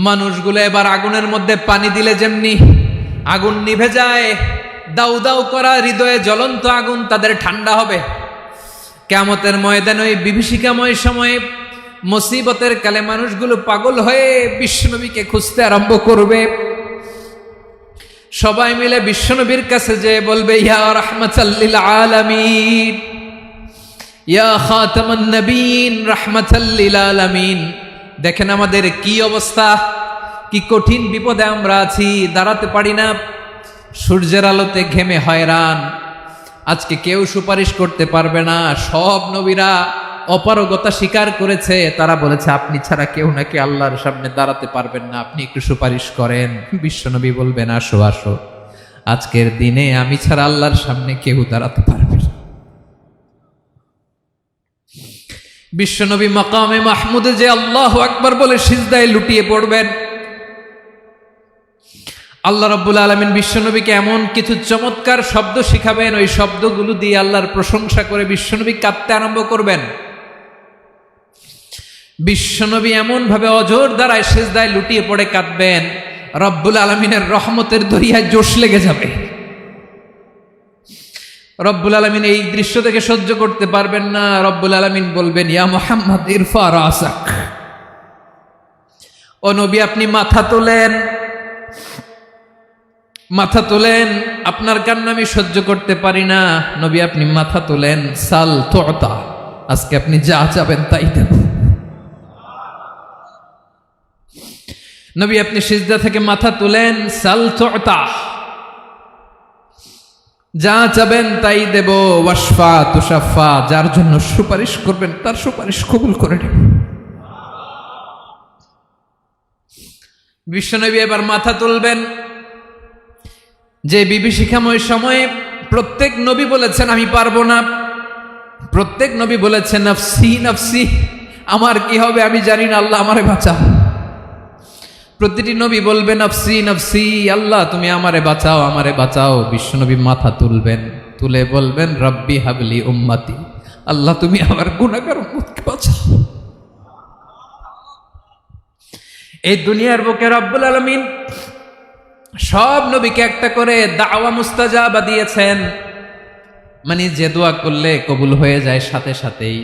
মানুষগুলো এবার আগুনের মধ্যে পানি দিলে যেমনি আগুন নিভে যায়, দাউ দাউ করা হৃদয়ে জ্বলন্ত আগুন তাদের ঠান্ডা হবে। কিয়ামতের ময়দানে ওই বিভীষিকাময় সময়ে মুসিবতের কালে মানুষগুলো পাগল হয়ে বিশ্বনবীকে খুঁজতে আরম্ভ করবে। সবাই মিলে বিশ্বনবীর কাছে যেয়ে বলবে, ইয়া রাহমাতাল লিল আলামিন, ইয়া খাতামান নবীন, রাহমাতাল লিল আলামিন। দেখেন আমাদের কি অবস্থা, কি কঠিন বিপদে আমরা আছি, দাঁড়াতে পারি না, সূর্যের আলোতে ঘেমে হয়রান। আজকে কেউ সুপারিশ করতে পারবে না। সব নবীরা অপারগতা স্বীকার করেছে, তারা বলেছে আপনি ছাড়া কেউ নাকি আল্লাহর সামনে দাঁড়াতে পারবেন না, আপনি একটু সুপারিশ করেন। বিশ্বনবী বলবেন, আসো আসো, আজকের দিনে আমি ছাড়া আল্লাহর সামনে কেউ দাঁড়াতে পারবে না। বিশ্বনবী মাকামে মাহমুদে যে আল্লাহু আকবার বলে সিজদায় লুটিয়ে পড়বেন। আল্লাহ রাব্বুল আলামিন বিশ্বনবীকে এমন কিছু চমৎকার শব্দ শিখাবেন, ওই শব্দগুলো দিয়ে আল্লাহর প্রশংসা করে বিশ্বনবী কাঁদতে আরম্ভ করবেন। বিশ্বনবী এমন ভাবে অজর দ্বারায় সিজদায় লুটিয়ে পড়ে কাঁদবেন, রব্বুল আলামিনের রহমতের দরিয়ায় জোশ লেগে যাবে। রব্বুল আলামিন এই দৃশ্য থেকে সহ্য করতে পারবেন না। রব্বুল আলামিন বলবেন, ইয়া মুহাম্মদ ইরফা রাসাক, ও নবী আপনি মাথা তোলেন, মাথা তোলেন, আপনার কান্না আমি সহ্য করতে পারি না। নবী আপনি মাথা তোলেন, সাল তুতা, আজকে আপনি যা চাবেন তাই দেব। নবী আপনি সিজদা থেকে মাথা তুলেন, সাল তুতা, যা চাবেন তাই দেব। ওয়াশফা তুশাফা, যার জন্য সুপারিশ করবেন তার সুপারিশ কবুল করে নেব। বিশ্বনবী এবার মাথা তুলবেন। যে বিভীষিকাময় সময়ে প্রত্যেক নবী বলেছেন আমি পারবো না, প্রত্যেক নবী বলেছেন নফসি নফসি, আমার কি হবে আমি জানি না, আল্লাহ আমারে বাঁচাও। প্রতিটি নবী বলবে নফসি নফসি, আল্লাহ তুমি আমারে বাঁচাও, আমারে বাঁচাও। বিশ্বনবী মাথা তুলবেন, তুলে বলবেন রব্বি হাবলি উম্মতি, আল্লাহ তুমি আমার গুনাহগার উম্মতকে বাঁচাও। এই দুনিয়ার বুকে রব্বুল আলামিন সব নবীকে একটা করে দাওয়া মুস্তাজাবা দিয়েছেন, মানে যে দোয়া করলে কবুল হয়ে যায় সাথে সাথেই।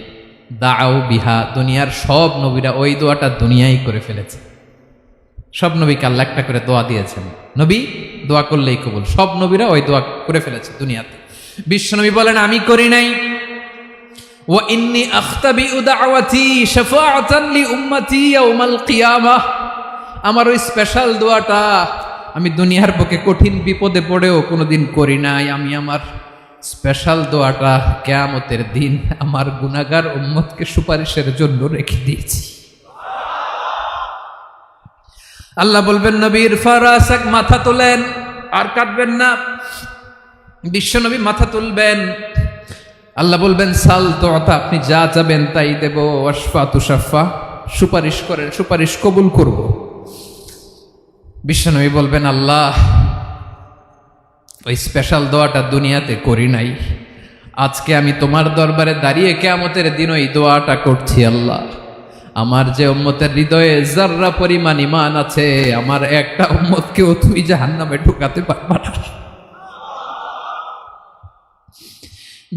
দাও বিহা, দুনিয়ার সব নবীরা ওই দোয়াটা দুনিয়ায় করে ফেলেছে। সব নবীকে আল্লাহ একটা করে দোয়া দিয়েছেন, নবী দোয়া করলেই কবুল। সব নবীরা ওই দোয়া করে ফেলেছে দুনিয়াতে। বিশ্বনবী বলেন আমি করি নাই। ওয়া ইন্নী আখতাবিউ দাওয়াতি শাফাআতান লি উম্মতি ইয়াউমাল কিয়ামাহ, আমার ওই স্পেশাল দোয়াটা আমি দুনিয়ার বুকে কঠিন বিপদে পড়েও কোনোদিন করি নাই। আমি আমার স্পেশাল দোয়াটা কিয়ামতের দিন আমার গুনাহগার উম্মতকে সুপারিশের জন্য রেখে দিয়েছি। আল্লাহ বলবেন নবী ইরফা রাসাক, মাথা তোলেন, আর কাঁদবেন না। বিশ্বনবী মাথা তুলবেন, আল্লাহ বলবেন সাল তুতা, আপনি যা চাবেন তাই দেব। ওয়াশফা তুশাফা, সুপারিশ করেন, সুপারিশ কবুল করব। বিশ্বনবী বলবেন আল্লাহ ওই স্পেশাল দোয়াটা দুনিয়াতে করি নাই, আজকে আমি তোমার দরবারে দাঁড়িয়ে কিয়ামতের দিন ওই দোয়াটা করছি। আল্লাহ আমার যে উম্মতের হৃদয়ে যাররা পরিমাণ ঈমান আছে, আমার একটা উম্মতকেও তুমি জাহান্নামে ঢুকাতে পারবা না।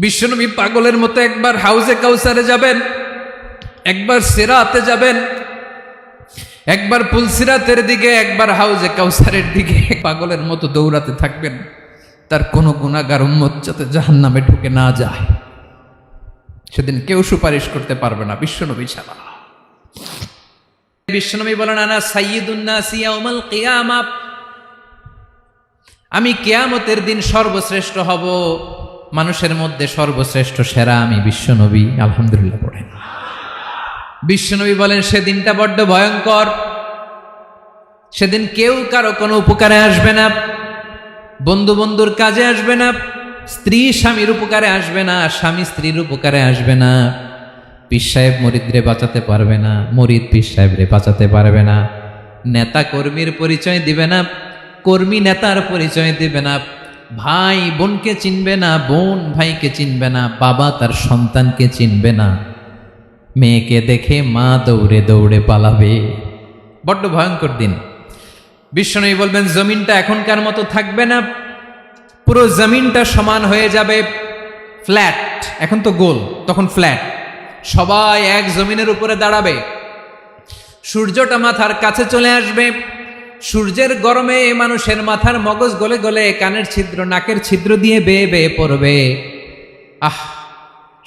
বিশ্বনবী পাগলের মতো একবার হাউজে কাউসারে যাবেন, একবার সিরাতে যাবেন, একবার পুলসিরাতের দিকে, একবার হাউজে কাউসারের দিকে, পাগলের মতো দৌড়াতে থাকবেন, তার কোনো গুনাহগার উম্মত যাতে জাহান্নামে ঢুকে না যায়। সেদিন কেউ সুপারিশ করতে পারবে না বিশ্বনবী ছাড়া। বিশ্বনবী বলেন আনা সাইয়্যিদুন নাসি ইয়াউমাল কিয়ামাহ, আমি কিয়ামতের দিন সর্বশ্রেষ্ঠ হব, মানুষের মধ্যে সর্বশ্রেষ্ঠ সেরা আমি বিশ্বনবী। আলহামদুলিল্লাহ পড়েন। বিশ্বনবী বলেন সেদিনটা বড্ড ভয়ঙ্কর, সেদিন কেউ কারো কোনো উপকারে আসবে না, বন্ধু বন্ধুর কাজে আসবে না, স্ত্রী স্বামীর উপকারে আসবে না, স্বামী স্ত্রীর উপকারে আসবে না, পীর সাহেব মুরিদরে বাঁচাতে পারবে না, মুরিদ পীর সাহেবরে বাঁচাতে পারবে না, নেতা কর্মীর পরিচয় দিবে না, কর্মী নেতার পরিচয় দিবে না, ভাই বোনকে চিনবে না, বোন ভাইকে চিনবে না, বাবা তার সন্তানকে চিনবে না, মেয়েকে দেখে মা দৌড়ে দৌড়ে পালাবে, বড্ড ভয়ঙ্কর দিন। বিশ্বনবী বলবেন জমিনটা এখনকার মতো থাকবে না, পুরো জমিনটা সমান হয়ে যাবে, ফ্ল্যাট। এখন তো গোল, তখন ফ্ল্যাট। সবাই এক জমিনের উপরে দাঁড়াবে, সূর্যটা মাথার কাছে চলে আসবে। সূর্যের গরমে মানুষের মাথার মগজ গলে গলে কানের ছিদ্র, নাকের ছিদ্র দিয়ে বেয়ে বেয়ে পড়বে।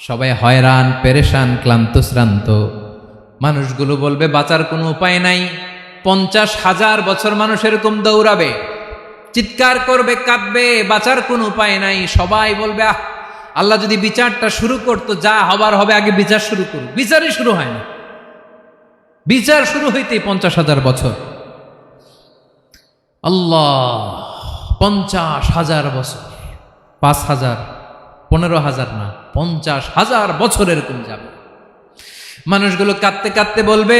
সবাই হয়রান, পেরেশান, ক্লান্ত শ্রান্ত। মানুষগুলো বলবে বাঁচার কোনো উপায় নাই। 50,000 বছর মানুষ এরকম দৌড়াবে, চিৎকার করবে, কাঁদবে, বাঁচার কোনো উপায় নাই। সবাই বলবে আল্লাহ যদি বিচারটা শুরু করতো, যা হবার হবে, আগে বিচার শুরু করুক। বিচারই শুরু হয় না, বিচার শুরু হইতেই 50,000 বছর। আল্লাহ, 50,000 বছর, 5,000, 15,000 না, 50,000 বছর এরকম যাবে। মানুষগুলো কাঁদতে কাঁদতে বলবে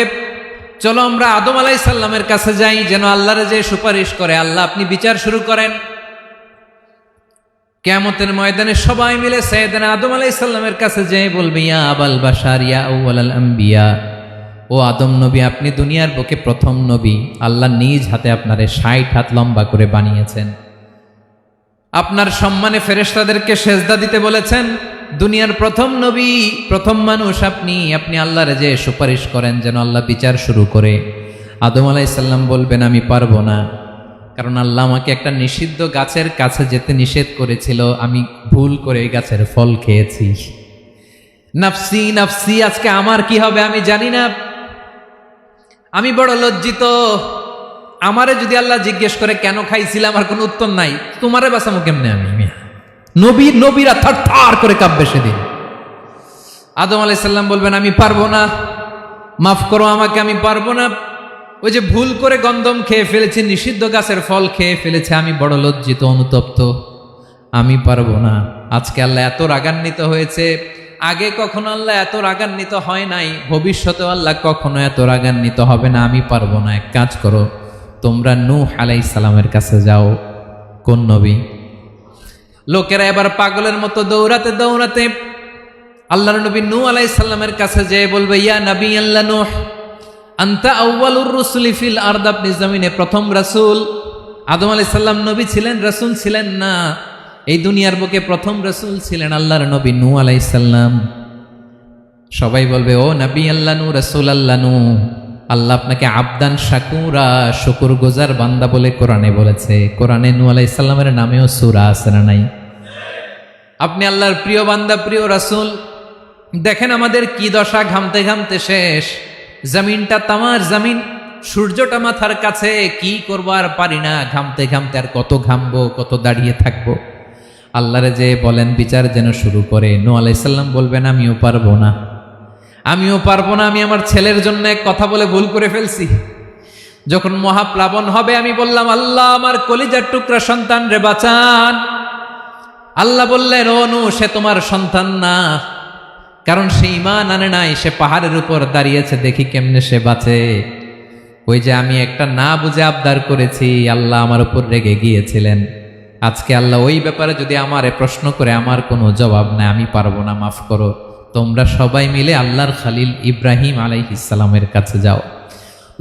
চলো আমরা আদম আলাইহিস সালামের কাছে যাই, যেন আল্লাহর যে সুপারিশ করে, আল্লাহ আপনি বিচার শুরু করেন। কিয়ামতের ময়দানে সবাই মিলে সাইয়েদনা আদম আলাইহিস সালামের কাছে যেয়ে বলবে ইয়া আবাল বাশার ইয়া আউয়ালাল আম্বিয়া, ও আদম নবী, আপনি দুনিয়ার বুকে প্রথম নবী। আল্লাহ নিজ হাতে আপনারে 60 হাত লম্বা করে বানিয়েছেন, আপনার সম্মানে ফেরেশতাদেরকে সেজদা দিতে বলেছেন। দুনিয়ার প্রথম নবী, প্রথম মানুষ আপনি। আপনি আল্লাহর যে সুপারিশ করেন যেন আল্লাহ বিচার শুরু করে। আদম আলাইহিস সালাম বলবেন আমি পারবো না, কারণ আল্লাহ আমাকে একটা নিষিদ্ধ গাছের কাছে যেতে নিষেধ করেছিল, আমি ভুল করে এই গাছের ফল খেয়েছি। নাফসি নাফসি, আজকে আমার কি হবে আমি জানি না, আমি বড় লজ্জিত। আমারে যদি আল্লাহ জিজ্ঞেস করে কেন খাইছিলাম, আমার কোনো উত্তর নাই। তোমারে বাঁচামো কেমনে আমি? নবীরা থার করে কাঁপবে সেদিন। আদম আলাইহিস সালাম বলবেন আমি পারবো না, মাফ করো আমাকে, আমি পারবো না। ওই যে ভুল করে গন্ধম খেয়ে ফেলেছি, নিষিদ্ধ গাছের ফল খেয়ে ফেলেছে, আমি বড় লজ্জিত, অনুতপ্ত, আমি পারবো না। আজকে আল্লাহ এত রাগান্বিত হয়েছে, আগে কখনো আল্লাহ এত রাগান্বিত হয় নাই, ভবিষ্যতেও আল্লাহ কখনো এত রাগান্বিত হবে না। আমি পারবো না। এক কাজ করো, তোমরা নূহ আলাইহিস সালামের কাছে যাও। কোন নবী? লোকেরা এবার পাগলের মতো দৌড়াতে দৌড়াতে আল্লাহর নবী নূহ আলাইহিস সালামের কাছে যেয়ে বলবে ইয়া নবী আল্লাহ নূহ, আনতা আউয়ালুর রুসুলি ফিল আরদ, আপনি জমিনে প্রথম রাসূল। আদম আলাইহিস সালাম নবী ছিলেন, রাসূল ছিলেন না। এই দুনিয়ার বুকে প্রথম রাসূল ছিলেন আল্লাহর নবী নূহ আলাইহিস সালাম। সবাই বলবে ও নবী আল্লাহ নূহ, রাসূল আল্লাহ নূহ, আল্লাহ আপনাকে আবদান শাকুরা, শুকর গুজার বান্দা বলে কোরআনে বলেছে। কোরআনে নূহ আলাইহিস সালামের নামেও সূরা আছে না নাই? আপনি আল্লাহর প্রিয় বান্দা, প্রিয় রাসূল। দেখেন আমাদের কি দশা, ঘামতে ঘামতে শেষ। জমিনটা তামার জমিন, সূর্যটা মাথার কাছে, কি করবো আর পারি না, ঘামতে ঘামতে আর কত ঘামবো, কত দাঁড়িয়ে থাকবো। আল্লাহরে যে বলেন বিচার যেন শুরু করে। নূহ আলাইহিস সালাম বলবেন আমিও পারবো না, আমিও পারবো না। আমি আমার ছেলের জন্য এক কথা বলে ভুল করে ফেলছি। যখন মহাপ্লাবন হবে আমি বললাম আল্লাহ আমার কলিজার টুকরা সন্তান রে বাঁচান। আল্লাহ বললেন ও নূহ, সে তোমার সন্তান না, কারণ সে ঈমান আনে নাই, সে পাহাড়ের উপর দাঁড়িয়েছে, দেখি কেমনে সে বাঁচে। ওই যে আমি একটা না বুঝে আবদার করেছি, আল্লাহ আমার উপর রেগে গিয়েছিলেন। আজকে আল্লাহ ওই ব্যাপারে যদি আমারে প্রশ্ন করে, আমার কোনো জবাব নাই, আমি পারবো না, মাফ করো। তোমরা সবাই মিলে আল্লাহর খালিল ইব্রাহিম আলাইহিস সালামের কাছে যাও।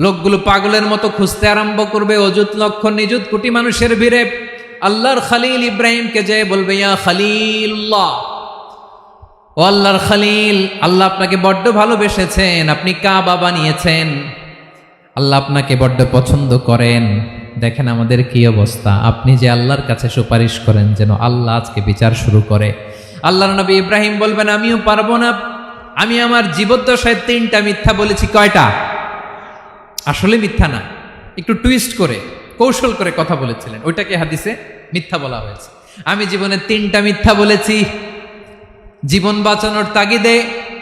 লোকগুলো পাগলের মতো খুঁজতে আরম্ভ করবে, অযুত লক্ষ নিযুত কোটি মানুষের ভিড়ে আল্লাহর খালিল ইব্রাহিমকে যেয়ে বলবে ইয়া খালিলুল্লাহ, ও আল্লাহর খালিল, আল্লাহ আপনাকে বড্ড ভালোবেসেছেন, আপনি কাবা বানিয়েছেন, আল্লাহ আপনাকে বড্ড পছন্দ করেন। দেখেন আমাদের কি অবস্থা। আপনি যে আল্লাহর কাছে সুপারিশ করেন যেন আল্লাহ আজকে বিচার শুরু করে। আল্লাহর নবী ইব্রাহিম বলবেন আমিও পারবো না, আমি আমার জীবদ্দশায় 3টা মিথ্যা বলেছি। কয়টা? আসলে মিথ্যা না, একটু টুইস্ট করে, কৌশল করে কথা বলেছিলেন, ওইটাকে হাদিসে মিথ্যা বলা হয়েছে। আমি জীবনে 3টা মিথ্যা বলেছি, জীবন বাঁচানোর তাগিদে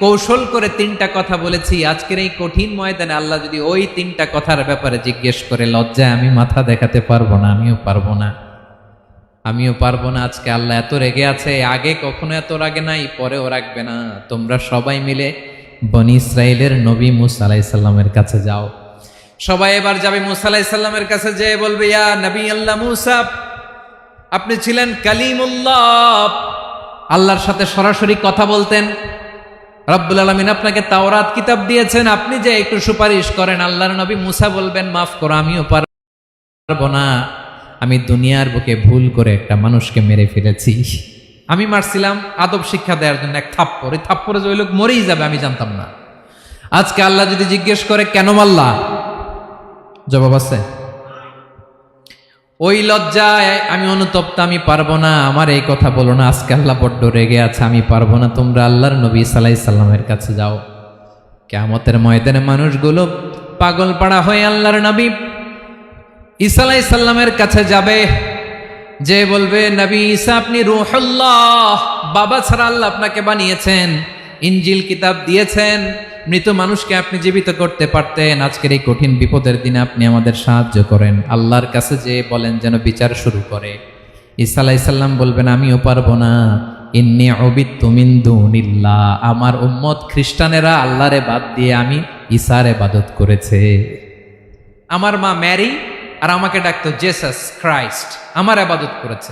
কৌশল করে 3টা কথা বলেছি। আজকের এই কঠিন ময়দানে আল্লাহ যদি ওই 3টা কথার ব্যাপারে জিজ্ঞেস করে, লজ্জায় আমি মাথা দেখাতে পারবো না, আমিও পারবো না, আমিও পারবো না। আজকে আল্লাহ এত রেগে আছে, আগে কখনো এত রাগে নাই, পরেও রাখবে না। তোমরা সবাই মিলে বনি ইসরাইলের নবী মূসা আলাইহিস সালামের কাছে যাও। সবাই এবার যাবে মূসা আলাইহিস সালামের কাছে, যেয়ে বলবে ইয়া নবী আল্লাহ মূসা, আপনি ছিলেন কালিমুল্লাহ, আল্লাহর সাথে সরাসরি কথা বলতেন। রব্বুল আলামিন আপনাকে তাওরাত কিতাব দিয়েছেন, আপনি যে একটু সুপারিশ করেন। আল্লাহর নবী মুসা বলবেন, মাফ করো, আমিও পারবো না, আমি দুনিয়ার বুকে ভুল করে একটা মানুষকে মেরে ফেলেছি। আমি মারছিলাম আদব শিক্ষা দেওয়ার জন্য এক থাপ্পড়, এই থাপ্পড়ে যে ওই লোক মরেই যাবে আমি জানতাম না। আজকে আল্লাহ যদি জিজ্ঞেস করে কেন মারলা, জবাব আছে? ওই লজ্জায় আমি অনুতপ্ত, আমি পারবো না, আমার এই কথা বলো না। আজকে আল্লাহ বড্ড রেগে আছে, আমি পারবো না, তোমরা আল্লাহর নবী সাল্লাল্লাহু আলাইহি সাল্লামের কাছে যাও। কিয়ামতের ময়দানে মানুষগুলো পাগল পাড়া হয়ে আল্লাহর নবী ঈসা আলাইহিস সালামের কাছে যাবে, যে বলবে, নবী ঈসা আপনি রূহুল্লাহ, বাবা ছাড়া আল্লাহ আপনাকে বানিয়েছেন, ইনজিল কিতাব দিয়েছেন, মৃত মানুষকে আপনি জীবিত করতে পারতেন, আজকের এই কঠিন বিপদের দিনে আপনি আমাদের সাহায্য করেন। আল্লাহর কাছে যে বলেন যেন বিচার শুরু করে। ঈসা আলাইহিস সালাম বলবেন, আমিও পারবো না, ইন্নী উবিদতু মিন দুনিল্লাহ, আমার উম্মত খ্রিস্টানেরা আল্লাহরে বাদ দিয়ে আমি ঈসার ইবাদত করেছে। আমার মা ম্যারি আর আমাকে ডাকতো জেসাস ক্রাইস্ট, আমার ইবাদত করেছে,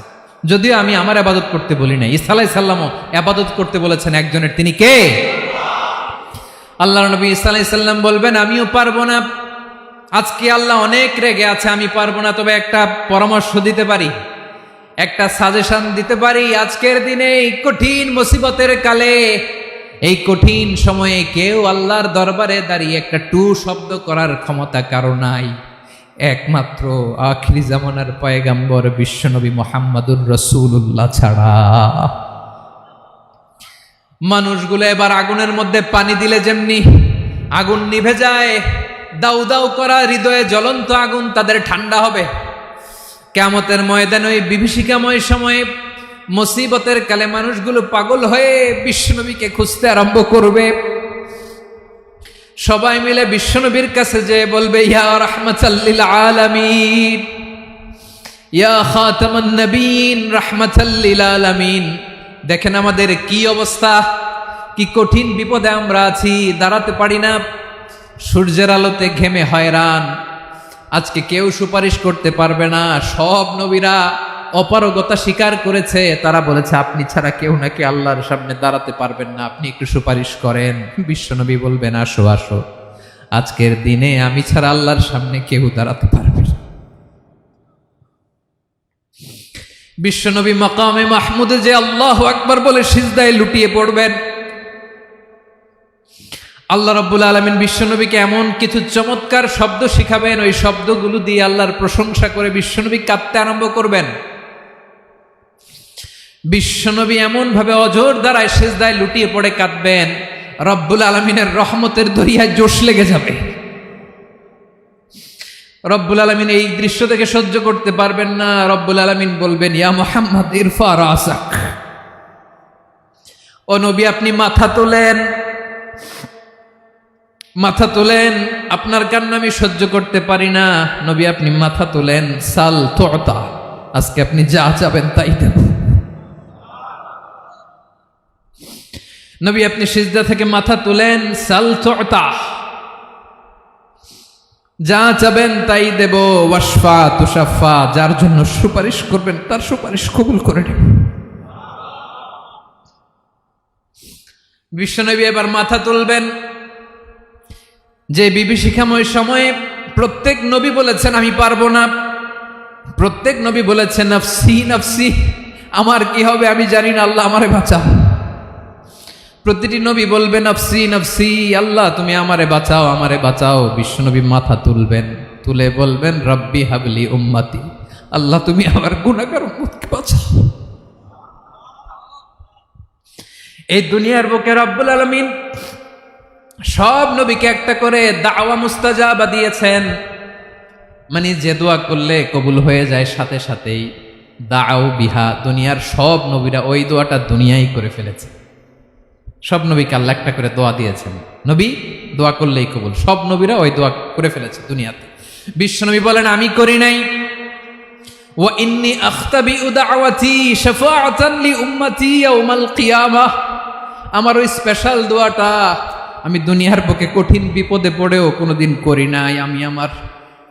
যদিও আমি আমার ইবাদত করতে বলি না। ঈসা আলাইহিস সালামও ইবাদত করতে বলেছেন একজনের, তিনি কে? আল্লাহর নবী ঈসা আলাইহিস সালাম বলবেন, আমিও পারবো না, আজকে আল্লাহ অনেক রেগে আছে, আমি পারবো না, তবে একটা পরামর্শ দিতে পারি, একটা সাজেশন দিতে পারি। আজকের দিনে এই কঠিন মুসিবতের কালে, এই কঠিন সময়ে কেউ আল্লাহর দরবারে দাঁড়িয়ে একটা টু শব্দ করার ক্ষমতা কারো নাই, একমাত্র আখিরি জামানার পয়গাম্বর বিশ্বনবী মুহাম্মাদুর রাসূলুল্লাহ ছাড়া। মানুষগুলো এবার আগুনের মধ্যে পানি দিলে যেমনি আগুন নিভে যায়, দাউ দাউ করা হৃদয়ে জ্বলন্ত আগুন তাদের ঠান্ডা হবে। কিয়ামতের ময়দানে ওই বিভীষিকাময় সময়ে মুসিবতের কালে মানুষগুলো পাগল হয়ে বিশ্বনবীকে খুঁজতে আরম্ভ করবে। সবাই মিলে বিশ্বনবীর কাছে যে বলবে, ইয়া রাহমাতাল লিল আলামিন, ইয়া খাতামান নবীন, রাহমাতাল লিল আলামিন, দেখেন আমাদের কি অবস্থা, কি কঠিন বিপদে আমরা আছি, দাঁড়াতে পারি না, সূর্যের আলোতে ঘেমে হয়রান, আজকে কেউ সুপারিশ করতে পারবে না। সব নবীরা অপারগতা স্বীকার করেছে, তারা বলেছে আপনি ছাড়া কেউ নাকি আল্লাহর সামনে দাঁড়াতে পারবেন না, আপনি একটু সুপারিশ করেন। বিশ্বনবী বলবেন, আসো আসো, আজকের দিনে আমি ছাড়া আল্লাহর সামনে কেউ দাঁড়াতে পারবে না। বিশ্বনবী মাকামে মাহমুদে যে আল্লাহু আকবার বলে সিজদায় লুটিয়ে পড়বেন, আল্লাহ রাব্বুল আলামিন বিশ্বনবীকে এমন কিছু চমৎকার শব্দ শিখাবেন, ওই শব্দগুলো দিয়ে আল্লাহর প্রশংসা করে বিশ্বনবী কাঁদতে আরম্ভ করবেন। বিশ্বনবী এমন ভাবে অজর দ্বারায় সিজদায় লুটিয়ে পড়ে কাঁদবেন, রব্বুল আলামিনের রহমতের দরিয়ায় জোশ লেগে যাবে। রব্বুল আলামিন এই দৃশ্য থেকে সহ্য করতে পারবেন না। রব্বুল আলামিন বলবেন, ইয়া মুহাম্মদ ইরফা রাসাক, ও নবী আপনি মাথা তোলেন, মাথা তোলেন, আপনার কান্না আমি সহ্য করতে পারি না। নবী আপনি মাথা তোলেন, সাল তুতা, আজকে আপনি যা চাবেন তাই দেব। নবী আপনি সিজদা থেকে মাথা তুলেন, সাল তুতা, যা চাবেন তাই দেব। ওয়াশফা তুশাফা, যার জন্য সুপারিশ করবেন তার সুপারিশ কবুল করে নেব। বিশ্বনবী এবার মাথা তুলবেন। যে বিভীষিকাময় সময়ে প্রত্যেক নবী বলেছেন আমি পারবো না, প্রত্যেক নবী বলেছেন নফসি নফসি, আমার কি হবে আমি জানি না, আল্লাহ আমারে বাঁচাও। প্রতিটি নবী বলবে নফসি নফসি, আল্লাহ তুমি আমারে বাঁচাও, আমারে বাঁচাও। বিশ্বনবী মাথা তুলবেন, তুলে বলবেন রব্বি হাবলি উম্মতি, আল্লাহ তুমি আমার গুনাহগার উম্মতকে বাঁচাও। এই দুনিয়ার বুকে রব্বুল আলামিন সব নবীকে একটা করে দাওয়া মুস্তাজাবা দিয়েছেন, মানে যে দোয়া করলে কবুল হয়ে যায় সাথে সাথেই। দাও বিহা, দুনিয়ার সব নবীরা ওই দোয়াটা দুনিয়ায় করে ফেলেছে। সব নবীকে আল্লাহ একটা করে দোয়া দিয়েছেন, নবী দোয়া করলেই কবুল, সব নবীরা ওই দোয়া করে ফেলেছে দুনিয়াতে। বিশ্বনবী বলেন আমি করি নাই। ওয়া ইন্নী আখতাবিউ দাওয়াতি শাফাআতান লি উম্মতি ইয়াউমাল কিয়ামাহ, আমার ওই স্পেশাল দোয়াটা আমি দুনিয়ার বুকে কঠিন বিপদে পড়েও কোনোদিন করি নাই। আমি আমার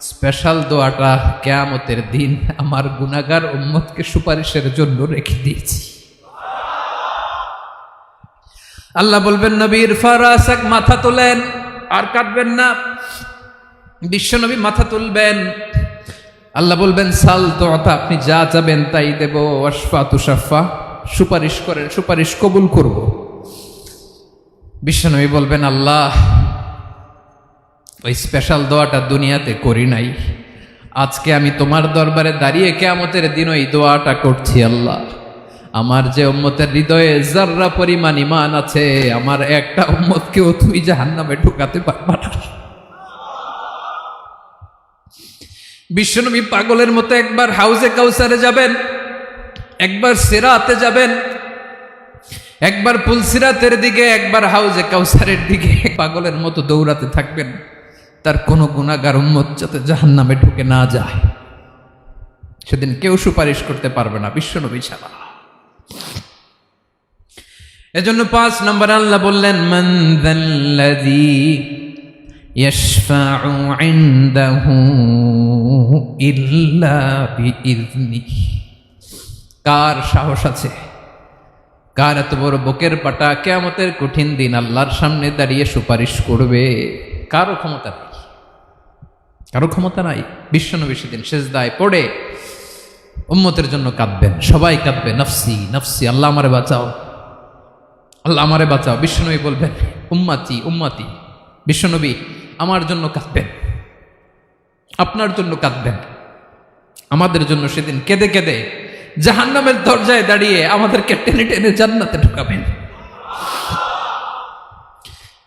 স্পেশাল দোয়াটা কিয়ামতের দিন আমার গুনাহগার উম্মতকে সুপারিশের জন্য রেখে দিয়েছি। আল্লাহ বলবেন নবীর ফারাসাক, মাথা তোলেন, আর কাটবেন না। বিশ্বনবী মাথা তুলবেন। আল্লাহ বলবেন সাল তুতা, আপনি যা চাবেন তাই দেব। ওয়াশফা তুশাফা, সুপারিশ করেন, সুপারিশ কবুল করব। বিশ্বনবী বলবেন আল্লাহ, ওই স্পেশাল দোয়াটা দুনিয়াতে করি নাই, আজকে আমি তোমার দরবারে দাঁড়িয়ে কিয়ামতের দিন ওই দোয়াটা করছি। আল্লাহ, আমার যে উম্মতের হৃদয়ে যাররা পরিমাণ ঈমান আছে, আমার একটা উম্মতকেও তুই জাহান্নামে ঢুকাতে পারবা না। বিশ্বনবী পাগলের মতো একবার হাউজে কাউসারে যাবেন, একবার সিরাতে যাবেন, একবার পুলসিরাতের দিকে, একবার হাউজে কাউসারের দিকে পাগলের মতো দৌড়াতে থাকবেন। তার কোনো গুনাহগার উম্মত যাতে জাহান্নামে ঢুকে না যায়। সেদিন কেউ সুপারিশ করতে পারবে না বিশ্বনবী ছাড়া। এজন্য 5 নম্বর আল্লাহ বললেন মান যাল্লাযী ইয়াশফাউ ইনদাহু ইল্লা বিইযনিহি। কার সাহস আছে, কার এত বড় বুকের পাটা কিয়ামতের কঠিন দিন আল্লাহর সামনে দাঁড়িয়ে সুপারিশ করবে? কারো ক্ষমতা নাই, কারো ক্ষমতা নাই। বিশ্বনবী সেদিন সেজদায় পড়ে উম্মতের জন্য কাঁদবেন, সবাই কাঁদবে, নফসি নফসি, আল্লাহ আমারে বাঁচাও, আল্লাহ আমারে বাঁচাও। বিশ্বনবী বলবেন উম্মতি উম্মতি। বিশ্বনবী আমার জন্য কাঁদবেন, আপনার জন্য কাঁদবেন, আমাদের জন্য সেদিন কেঁদে কেঁদে জাহান্নামের দরজায় দাঁড়িয়ে আমাদেরকে টেনে টেনে জান্নাতে ঢুকাবেন।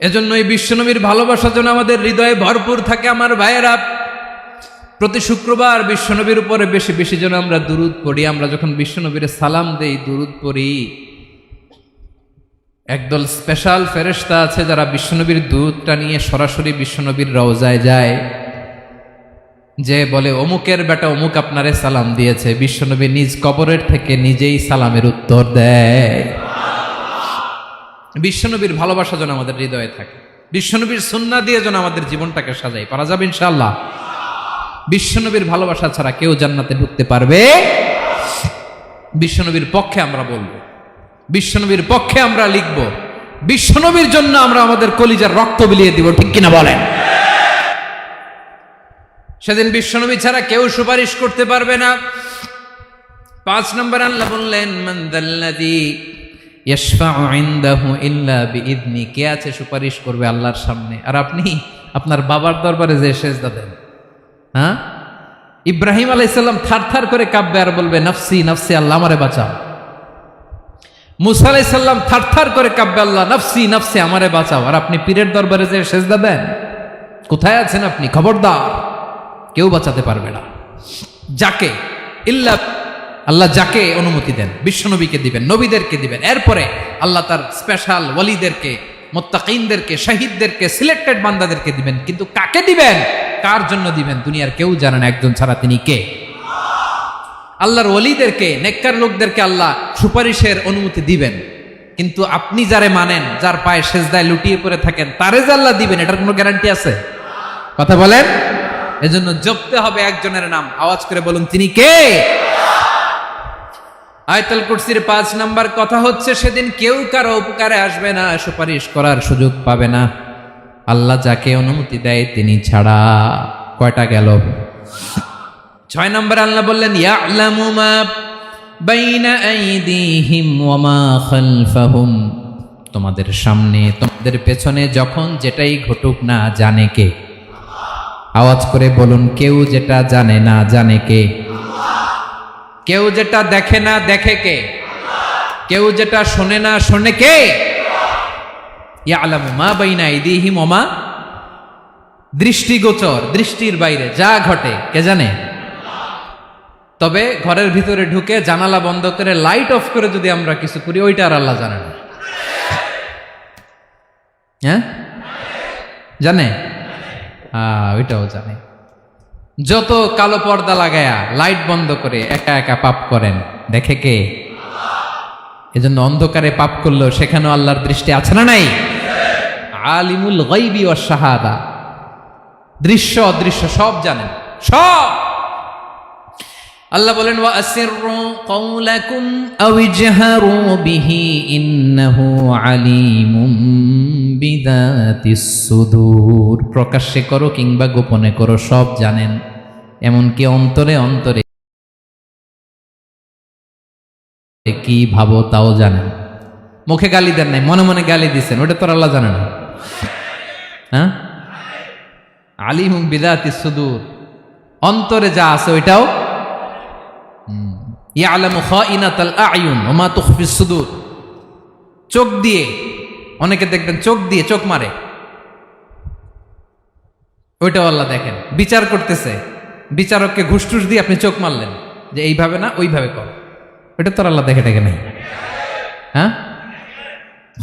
এজন্য এই বিশ্বনবীর ভালোবাসা যেন আমাদের হৃদয়ে ভরপুর থাকে। আমার ভাইয়েরা, প্রতি শুক্রবার বিশ্বনবীর উপরে বেশি বেশি যেন আমরা দুরূদ পড়ি। আমরা যখন বিশ্বনবীর সালাম দেই, দুরূদ পড়ি, একদল স্পেশাল ফেরেশতা আছে যারা বিশ্বনবীর দুধটা নিয়ে সরাসরি বিশ্বনবীর রওজায় যায়, যে বলে অমুকের বেটা অমুক আপনারে সালাম দিয়েছে। বিশ্বনবী নিজ কবরের থেকে নিজেই সালামের উত্তর দেয়। বিশ্বনবীর ভালোবাসা যেন আমাদের হৃদয়ে থাকে, বিশ্বনবীর সুন্নাহ দিয়ে যেন আমাদের জীবনটাকে সাজাই। পারা যাবে ইনশাআল্লাহ। বিশ্বনবীর ভালোবাসা ছাড়া কেউ জান্নাতে ঢুকতে পারবে? বিশ্বনবীর পক্ষে আমরা বলবো, বিশ্বনবীর পক্ষে আমরা লিখব, বিশ্বনবীর জন্য আমরা আমাদের কলিজার রক্ত বিলিয়ে দিব। ঠিক কিনা বলেন? সেদিন বিশ্বনবী ছাড়া কেউ সুপারিশ করতে পারবে না। 5 নম্বর আল্লাহ বললেন মান যাল্লাযী ইয়াশফাউ ইনদাহু ইল্লা বিইযনি। কে আছে সুপারিশ করবে আল্লাহর সামনে? আর আপনি আপনার বাবার দরবারে যে সেজদা দেন, হ্যাঁ, ইব্রাহিম আলাইহিস সালাম থারথার করে কাঁপবে আর বলবে নফসি নফসি, আল্লাহ আমারে বাঁচাও। মুসা আলাইহিস সালাম থারথার করে কাঁপবে, আল্লাহ নফসি নফসি, আমারে বাঁচাও। আর আপনি পীরের দরবারে যে সেজদা দেন, কোথায় আছেন আপনি? খবরদার, কেউ বাঁচাতে পারবে না। যাকে ইল্লা আল্লাহ যাকে অনুমতি দেন, বিশ্বনবীকে দিবেন, নবীদেরকে দিবেন। এরপরে আল্লাহ তার স্পেশাল ওয়ালিদেরকে, মুত্তাকিনদেরকে, শহীদদেরকে, সিলেক্টেড বান্দাদেরকে দিবেন। কিন্তু কাকে দিবেন, কার জন্য দিবেন, দুনিয়ার কেউ জানে না একজন ছাড়া। তিনি কে? আল্লাহর ওয়ালিদেরকে, নেককার লোকদেরকে আল্লাহ সুপারিশের অনুমতি দিবেন। কিন্তু আপনি যারে মানেন, যার পায়ে সেজদায় লুটিয়ে পড়ে থাকেন, তারে যে আল্লাহ দিবেন, এটার কোনো গ্যারান্টি আছে? কথা বলেন। এজন্য জপতে হবে একজনের নাম, আওয়াজ করে বলুন তিনি কে? আয়াতুল কুরসির 5 নাম্বার কথা হচ্ছে সেদিন কেউ কারো উপকারে আসবে না, সুপারিশ করার সুযোগ পাবে না, আল্লাহ যাকে অনুমতি দেয় তিনি ছাড়া। কয়টা গেল? 6 নাম্বার আল্লাহ বললেন ইয়ালামু মা বাইনা আইদিহিম ওয়া মা খালফাহুম। তোমাদের সামনে, তোমাদের পেছনে যখন যেটাই ঘটুক না জানে কে? আওয়াজ করে বলুন, কেউ যেটা জানে না জানে কে? কেউ যেটা দেখে না দেখে কে? কেউ যেটা শোনে না শোনে কে? ইয়ালামু মা বাইনা আইদিহিম ওয়া মা, দৃষ্টিগোচর, দৃষ্টির বাইরে যা ঘটে কে জানে? তবে ঘরের ভিতরে ঢুকে জানালা বন্ধ করে লাইট অফ করে যদি আমরা কিছু করি, ওইটা আর আল্লাহ জানে না। হ্যাঁ, জানে? ওইটাও জানে। যত কালো পর্দা লাগায়া লাইট বন্ধ করে একা একা পাপ করেন, দেখে কে? এজন্য অন্ধকারে পাপ করলেও সেখানেও আল্লাহর দৃষ্টি আছে না নাই? আলিমুল গায়বি ওয়াশ শাহাদা, দৃশ্য অদৃশ্য সব জানেন, সব। আল্লাহ বলেন ওয়া আসিররু কাওলাকুম আও ইজহারু বিহি ইন্নাহু আলিমুম বিযাতিস সুদূর। প্রকাশ্যে করো কিংবা গোপনে করো, সব জানেন, এমনকি অন্তরে অন্তরে কি ভাবো তাও জানেন। মুখে গালি দেন নাই, মনে মনে গালি দিচ্ছেন, ওটা তোর আল্লাহ জানে না? হ্যাঁ, আলিমুম বিযাতিস সুদূর, অন্তরে যা আছে ওইটাও ইয়ালামু খাইনাতাল আয়ুন ওয়া মা তুখফিস সুদূর। চোখ দিয়ে, অনেকে দেখবেন চোখ দিয়ে চোখ মারে, ওইটাও আল্লাহ দেখেন। বিচার করতেছে, বিচারককে ঘুষ টুস দিয়ে আপনি চোখ মারলেন যে এইভাবে না ওইভাবে কর, ওইটা তোর আল্লাহ দেখে দেখে নাই? হ্যাঁ,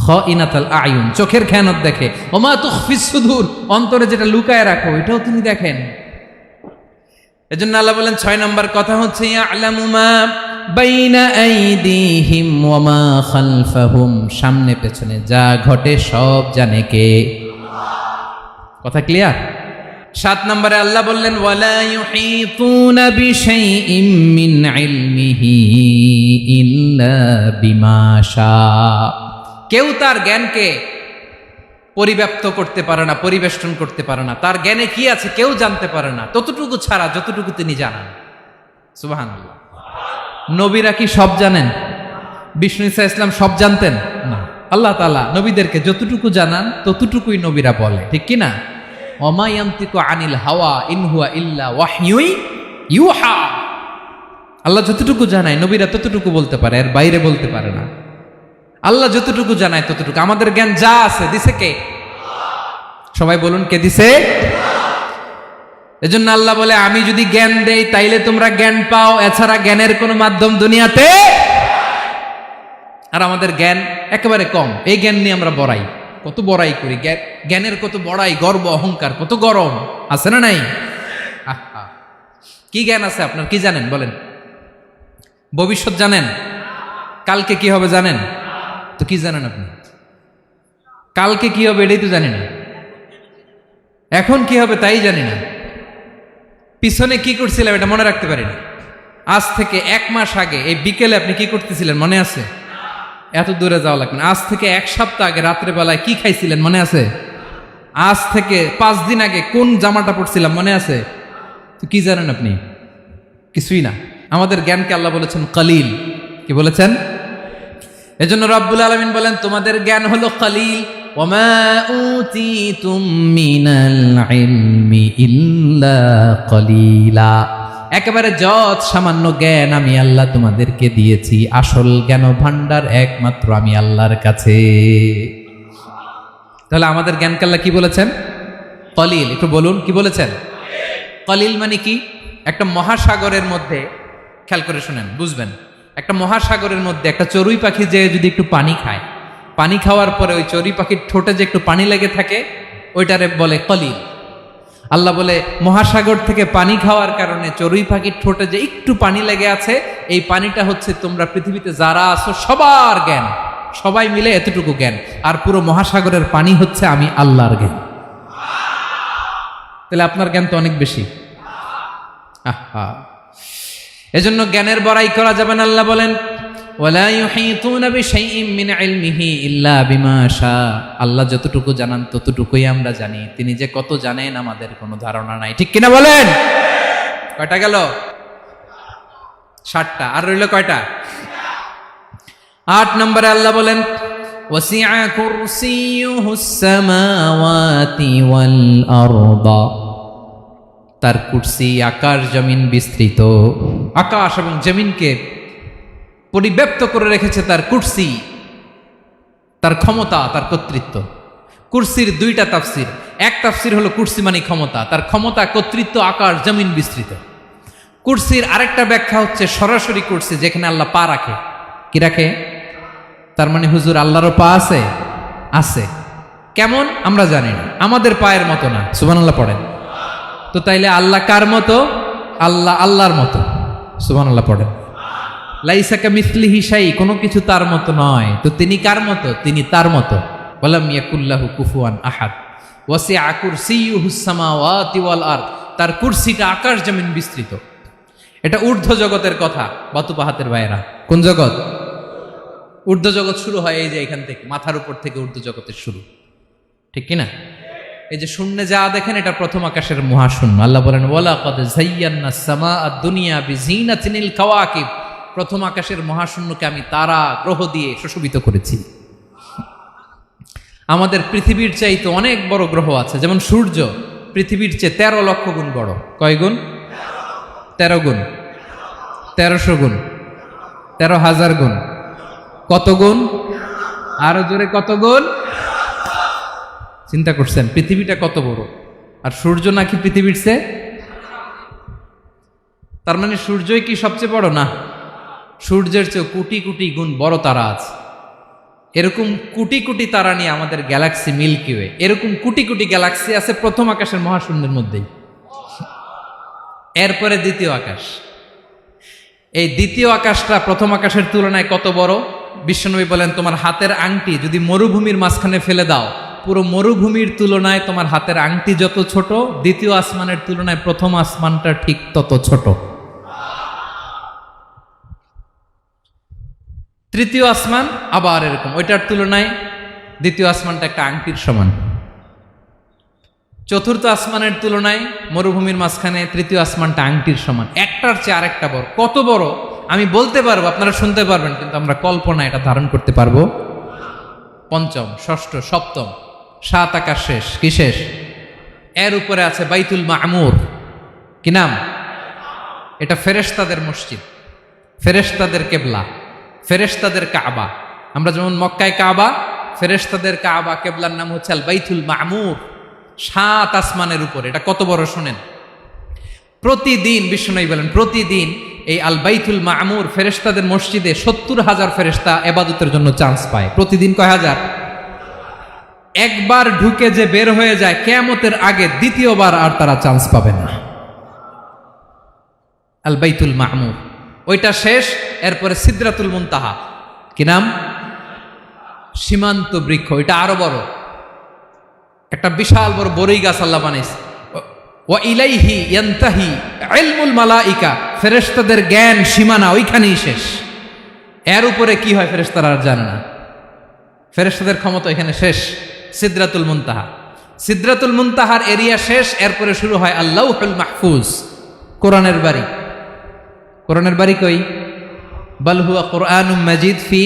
খাইনাতাল আয়ুন, চোখের খেয়ানত দেখে। ওয়া মা তুখফিস সুদূর, অন্তরে যেটা লুকায় রাখো ওইটাও তিনি দেখেন। এজন্য আল্লাহ বলেন 6 নম্বর কথা হচ্ছে ইয়ালামু মা বাইনা আইদিহিম ওয়া মা খালফাহুম, সামনে পেছনে যা ঘটে সব জানে কে? কথা ক্লিয়ার? 7 নম্বরে আল্লাহ বললেন ওয়ালা ইউহিতুনা বিশাইইম মিন ইলমিহি ইল্লা বিমা শা, কেউ তার জ্ঞানকে পরিব্যাপ্ত করতে পারে না, পরিবেষ্টন করতে পারে না। তার জ্ঞানে কি আছে কেউ জানতে পারে না, ততটুকু ছাড়া যতটুকু তিনি জানান। সুবহানাল্লাহ। নবীরা কি সব জানেন? বিষ্ণু ঈসা ইসলাম সব জানতেন না। আল্লাহ তাআলা নবীদেরকে যতটুকু জানান ততটুকুই নবীরা বলে, ঠিক কি না? ওমা ইয়ানতিকু আনিল হাওয়া ইন হুয়া ইল্লা ওয়াহয়ুই ইউহা। আল্লাহ যতটুকু জানায় নবীরা ততটুকু বলতে পারে, এর বাইরে বলতে পারে না। আল্লাহ যতটুকু জানায় ততটুকু। আমাদের জ্ঞান যা আছে দিছে কে? সবাই বলুন, কে দিছে? এজন্য আল্লাহ বলে আমি যদি জ্ঞান দেই তাইলে তোমরা জ্ঞান পাও, এছাড়া জ্ঞানের কোনো মাধ্যম দুনিয়াতে। আর আমাদের জ্ঞান একেবারে কম, এই জ্ঞান নিয়ে আমরা বড়াই, কত বড়াই করি, জ্ঞানের কত বড়াই, গর্ব অহংকার, কত গরম আছে না নাই? আহা, কি জ্ঞান আছে আপনার? কি জানেন বলেন? ভবিষ্যৎ জানেন? কালকে কি হবে জানেন? তো কি জানেন আপনি? কালকে কি হবে এটাই তো জানি না, এখন কি হবে তাই জানি না, পিছনে কি করছিলাম এটা মনে রাখতে পারি না। আজ থেকে 1 মাস আগে এই বিকেলে আপনি কি করতেছিলেন মনে আছে? এত দূরে যাওয়া লাগবে না। আজ থেকে 1 সপ্তাহ আগে রাত্রে বেলায় কি খাইছিলেন মনে আছে? আজ থেকে 5 দিন আগে কোন জামাটা পরছিলাম মনে আছে? তো কি জানেন আপনি? কিছুই না। আমাদের জ্ঞানকে আল্লাহ বলেছেন কলিল। কি বলেছেন? এজন্য রব্বুল আলামিন বলেন তোমাদের জ্ঞান হলো কলিল। ওয়ামা উতিতুম মিনাল ইলমি ইল্লা কলিলা, একেবারে যত সামান্য জ্ঞান আমি আল্লাহ তোমাদেরকে দিয়েছি, আসল জ্ঞান ভান্ডার একমাত্র আমি আল্লাহর কাছে। তাহলে আমাদের জ্ঞানকে আল্লাহ কি বলেছেন? কলিল। একটু বলুন কি বলেছেন? কলিল মানে কি? একটা মহাসাগরের মধ্যে, খেয়াল করে শুনেন বুঝবেন, একটা মহাসাগরের মধ্যে একটা চড়ুই পাখি যে যদি একটু পানি খায়, পানি খাওয়ার পরে ওই চড়ুই পাখির ঠোঁটে যে একটু পানি লেগে থাকে ওইটারে বলে কলিল। আল্লাহ বলে মহাসাগর থেকে পানি খাওয়ার কারণে চড়ুই পাখির ঠোঁটে যে একটু পানি লেগে আছে, এই পানিটা হচ্ছে তোমরা পৃথিবীতে যারা আছো সবার জ্ঞান, সবাই মিলে এতটুকু জ্ঞান, আর পুরো মহাসাগরের পানি হচ্ছে আমি আল্লাহর জ্ঞান। তাহলে আপনার জ্ঞান তো অনেক বেশি। আহা, এজন্য জ্ঞানের বড়াই করা যাবে না। আল্লাহ বলেন ওয়ালা ইউহিতুনা বিশাইইম মিন ইলমিহি ইল্লা বিমা শা, আল্লাহ যতটুকু জানান ততটুকুই আমরা জানি, তিনি যে কত জানেন আমাদের কোনো ধারণা নাই। ঠিক কিনা বলেন? কয়টা গেল? 7টা। আর রইল কয়টা? 8 নম্বরে আল্লাহ বলেন ওয়াসিআ কুরসিয়ুহুস সামাওয়াতি ওয়াল আরদা, তার কুরসি আকাশ জমিন বিস্তৃত। আকাশ এবং জমিনকে পরিব্যাপ্ত করে রেখেছে তার কুরসি, তার ক্ষমতা, তার কর্তৃত্ব। কুরসির 2টা তাফসির। এক তাফসির হলো কুরসি মানে ক্ষমতা, তার ক্ষমতা, কর্তৃত্ব, আকাশ জমিন বিস্তৃত। কুরসির আরেকটা ব্যাখ্যা হচ্ছে সরাসরি কুরসি, যেখানে আল্লাহ পা রাখে। কি রাখে? তার মানে হুজুর আল্লাহরও পা আছে? আছে। কেমন আমরা জানি না, আমাদের পায়ের মতো না। সুবহানাল্লাহ পড়েন তো। তাইলে আল্লাহ কার মতো? আল্লাহ আল্লাহর মতো। সুবহানাল্লাহ পড়েন। লাইসা কামিসলিহি শাই, কোনো কিছু তার মতো নয়। তো তিনি কার মতো? তিনি তার মতো। ওয়ালাম ইয়াকুল্লাহু কুফুয়ান আহাদ। ওয়াসিআ কুরসিয়ুহুস সামাওয়াতি ওয়াল আরদ, তার কুরসিটা আকাশ জমিন বিস্তৃত। এটা ঊর্ধ্ব জগতের কথা। বাতুপাহাতের ভাইয়েরা, কোন জগৎ? ঊর্ধ্ব জগৎ শুরু হয় এই যে এখান থেকে, মাথার উপর থেকে ঊর্ধ্ব জগতের শুরু, ঠিক কিনা? এই যে শূন্যে যা দেখেন এটা প্রথম আকাশের মহাশূন্য। আল্লাহ বলেন ওয়ালাকাদ যায়্যানাস সামাআদ দুনিয়া বিজিনাতিল কাওয়াকিব, প্রথম আকাশের মহাশূন্যকে আমি তারা গ্রহ দিয়ে সুশোভিত করেছি। আমাদের পৃথিবীর চাইতে অনেক বড় গ্রহ আছে, যেমন সূর্য পৃথিবীর চেয়ে 13 লক্ষ গুণ বড়। কয় গুণ? 13 গুণ, 1300 গুণ, 13,000 গুণ। কত গুণ? আরো জোরে কত গুণ? চিন্তা করছেন পৃথিবীটা কত বড়, আর সূর্য নাকি পৃথিবীর চেয়ে? তার মানে সূর্যই কি সবচেয়ে বড়? না, সূর্যের চেয়ে কোটি কোটি গুণ বড় তারা আছে। এরকম কোটি কোটি তারা নিয়ে আমাদের গ্যালাক্সি মিল্কি ওয়ে, এরকম কোটি কোটি গ্যালাক্সি আছে প্রথম আকাশের মহাশূন্যের মধ্যেই। এরপরে দ্বিতীয় আকাশ। এই দ্বিতীয় আকাশটা প্রথম আকাশের তুলনায় কত বড়? বিশ্বনবী বলেন তোমার হাতের আংটি যদি মরুভূমির মাঝখানে ফেলে দাও, পুরো মরুভূমির তুলনায় তোমার হাতের আংটি যত ছোট, দ্বিতীয় আসমানের তুলনায় প্রথম আসমানটা ঠিক তত ছোট। তৃতীয় আসমান আবার এরকম, ওইটার তুলনায় দ্বিতীয় আসমানটা একটা আংটির সমান। চতুর্থ আসমানের তুলনায় মরুভূমির মাঝখানে তৃতীয় আসমানটা আংটির সমান। একটার চেয়ে আরেকটা বড়। কত বড় আমি বলতে পারবো, আপনারা শুনতে পারবেন, কিন্তু আমরা কল্পনা এটা ধারণ করতে পারবো? পঞ্চম, ষষ্ঠ, সপ্তম, 7 আকাশ শেষ। কি শেষ? এর উপরে আছে বাইতুল মামুর। কি নাম? এটা ফেরেশতাদের মসজিদ, ফেরেশতাদের কেবলা, ফেরেশতাদের কাবা। আমরা যেমন মক্কায় কাবা, ফেরেশতাদের কাবা কেবলার নাম হচ্ছে আল বাইতুল মামুর। 7 আসমানের উপরে। এটা কত বড় শুনেন। প্রতিদিন বিশ্বনবী বলেন প্রতিদিন এই আল বাইতুল মামুর ফেরেশতাদের মসজিদে 70,000 ফেরেশতা ইবাদতের জন্য চান্স পায়। প্রতিদিন কয় হাজার? একবার ঢুকে যে বের হয়ে যায় কিয়ামতের আগে দ্বিতীয়বার আর তারা চান্স পাবে না। আল বাইতুল মামুর ওইটা শেষ। এরপরে সিদরাতুল মুনতাহা। কি নাম? সীমান্ত বৃক্ষ। ওইটা আরো বড়, একটা বিশাল বড় বড়ই গাছ আল্লাহ বানাইছে। ওয়া ইলাইহি ইয়ানতাহি ইলমুল মালাইকা, ফেরেশতাদের জ্ঞান সীমানা ওইখানেই শেষ। এর উপরে কি হয় ফেরেশতারা আর জানে না। ফেরেশতাদের ক্ষমতা এখানে শেষ। সিদরাতুল মুনতাহা, সিদরাতুল মুনতাহার এরিয়া শেষ। এরপরে শুরু হয় আল্লাহুল মাহফুজ, কোরআনের বাড়ি। কোরআনের বাড়ি কই? বাল হুয়া কুরআনুম মাজিদ ফি,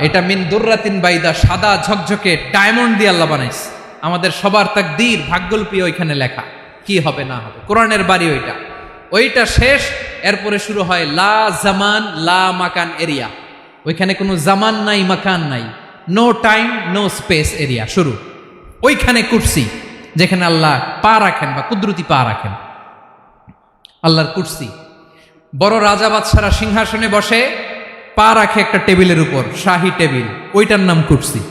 এটা মিন দুররাতিন বাইদা, সাদা ঝকঝকে ডায়মন্ড দিয়ে আল্লাহ বানাইছে। আমাদের সবার তাকদীর, ভাগ্যলিপি ওইখানে লেখা, কি হবে না হবে। কোরআনের বাড়ি ওইটা, ওইটা শেষ। এরপরে শুরু হয় লা জামান লা মাকান এরিয়া। ওইখানে কোনো জামান নাই, মাকান নাই, no time no space area শুরু। ওইখানে কুরসি, যেখানে আল্লাহ পা রাখেন বা কুদরতি পা রাখেন, আল্লাহর কুরসি। বড় রাজা বাদশারা সিংহাসনে বসে পা রাখে একটা টেবিলের উপর, শাহী টেবিল, ওইটার নাম কুরসি।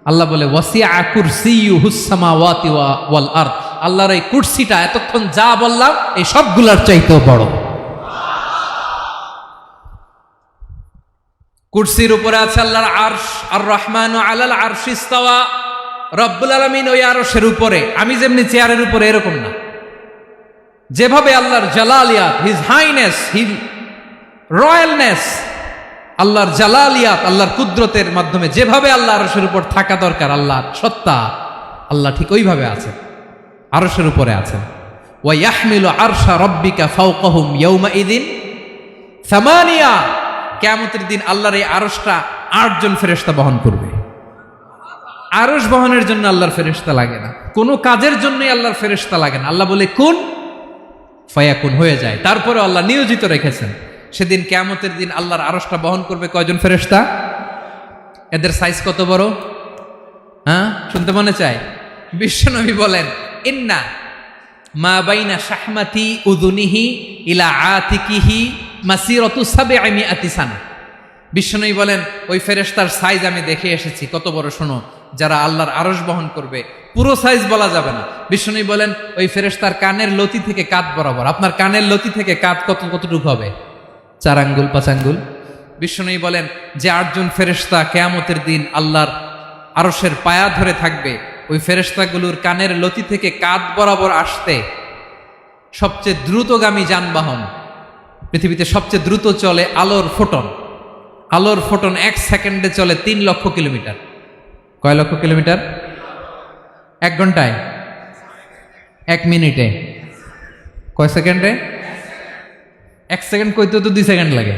আল্লাহ বলে ওয়াসিআ কুরসিয়ুহুস সামাওয়াতি ওয়াল আরদ, আল্লাহর এই কুরসিটা এতক্ষণ যা বললাম এই সবগুলার চাইতেও বড়। কুরসির উপরে আছে আল্লাহর আরশ। আর রহমানু আলাল আরশি ইস্তাওয়া, রব্বুল আলামিন ওই আরশের উপরে। আমি যেমনি চেয়ারের উপরে এরকম না, যেভাবে আল্লাহর জালালিয়াত, হিজ হাইনেস, হিজ রয়্যালনেস, আল্লাহর জালালিয়াত, আল্লাহর কুদরতের মাধ্যমে যেভাবে আল্লাহ আরশের উপর থাকা দরকার, আল্লাহর সত্তা, আল্লাহ ঠিক ওইভাবে আছেন, আরশের উপরে আছেন। ওয়া ইয়াহমিলু আরশা রাব্বিকা ফাওকাহুম ইয়াউমাইযিন সামানিয়া, কিয়ামতের দিন আল্লাহর এই আরশটা 8 জন ফেরেশতা বহন করবে। আরশ বহনের জন্য আল্লাহর ফেরেশতা লাগে না, কোনো কাজের জন্যই আল্লাহর ফেরেশতা লাগে না। আল্লাহ বলে কুন ফায়াকুন, হয়ে যায়। তারপরে আল্লাহ নিয়োজিত রেখেছেন। সেদিন কিয়ামতের দিন আল্লাহর আরশটা বহন করবে কয়জন ফেরেশতা? এদের সাইজ কত বড়? হ্যাঁ, শুনতে মনে চায়? বিশ্বনবী বলেন ইন্না মা বাইনা শাহমাতি উযুনিহি ইলা আতিকিহি মাসিরাতু 700 সানা। বিশ্বনবী বলেন ওই ফেরেশতার সাইজ আমি দেখে এসেছি। কত বড় শোনো, যারা আল্লাহর আরশ বহন করবে, পুরো সাইজ বলা যাবে না। বিশ্বনবী বলেন ওই ফেরেশতার কানের লতি থেকে কাঁধ বরাবর। আপনার কানের লতি থেকে কাঁধ কতটুকু হবে? 4 আঙ্গুল 5 আঙ্গুল। বিশ্বনবী বলেন যে 8 জন ফেরেশতা কিয়ামতের দিন আল্লাহর আরশের পায়া ধরে থাকবে, ওই ফেরেশতাগুলোর কানের লতি থেকে কাঁধ বরাবর আসতে সবচেয়ে দ্রুতগামী যানবাহন, পৃথিবীতে সবচেয়ে দ্রুত চলে আলোর ফোটন। আলোর ফোটন 1 সেকেন্ডে চলে 3 লক্ষ কিলোমিটার। কয় লক্ষ কিলোমিটার? 1 ঘন্টায়? 1 মিনিটে? কয় সেকেন্ডে? 1 সেকেন্ড কইতে তো 2 সেকেন্ড লাগে।